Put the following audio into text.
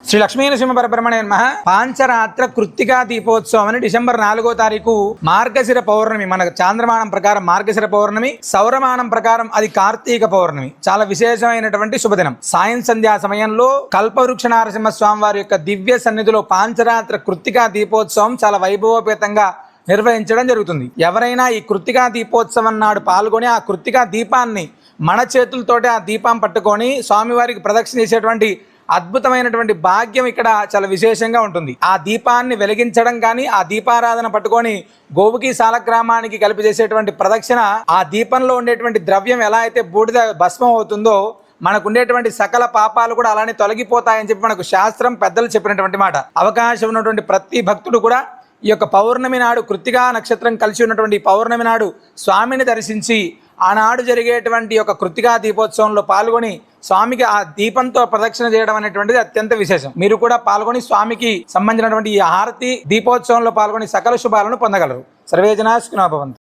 శ్రీ లక్ష్మీనరసింహ పరబ్రహ్మణే నమః. పాంచరాత్ర కృత్తికా దీపోత్సవం అని డిసెంబర్ 4వ తారీఖు మార్గశిర పౌర్ణమి, మన చాంద్రమానం ప్రకారం మార్గశిర పౌర్ణమి, సౌరమానం ప్రకారం అది కార్తీక పౌర్ణమి. చాలా విశేషమైనటువంటి శుభదినం. సాయం సంధ్యా సమయంలో కల్పవృక్ష నరసింహ స్వామి వారి యొక్క దివ్య సన్నిధిలో పాంచరాత్ర కృత్తికా దీపోత్సవం చాలా వైభవోపేతంగా నిర్వహించడం జరుగుతుంది. ఎవరైనా ఈ కృత్తికా దీపోత్సవం నాడు పాల్గొని ఆ కృత్తికా దీపాన్ని మన చేతులతోటి ఆ దీపం పట్టుకొని స్వామివారికి ప్రదక్షిణ చేసేటువంటి అద్భుతమైనటువంటి భాగ్యం ఇక్కడ చాలా విశేషంగా ఉంటుంది. ఆ దీపాన్ని వెలిగించడం కానీ, ఆ దీపారాధన పట్టుకొని గోవుకి సాలగ్రామానికి కలిపి చేసేటువంటి ప్రదక్షిణ, ఆ దీపంలో ఉండేటువంటి ద్రవ్యం ఎలా అయితే బూడిద భస్మం అవుతుందో మనకు ఉండేటువంటి సకల పాపాలు కూడా అలానే తొలగిపోతాయని చెప్పి మనకు శాస్త్రం పెద్దలు చెప్పినటువంటి మాట. అవకాశం ఉన్నటువంటి ప్రతి భక్తుడు కూడా ఈ యొక్క పౌర్ణమి నాడు, కృత్తికా నక్షత్రం కలిసి ఉన్నటువంటి పౌర్ణమి నాడు స్వామిని దర్శించి ఆనాడు జరిగేటువంటి యొక్క కృత్తికా దీపోత్సవంలో పాల్గొని స్వామికి ఆ దీపంతో ప్రదక్షిణ చేయడం అనేటువంటిది అత్యంత విశేషం. మీరు కూడా పాల్గొని స్వామికి సంబంధించినటువంటి ఈ హారతి దీపోత్సవంలో పాల్గొని సకల శుభాలను పొందగలరు. సర్వే జనా సుఖినో భవంతు.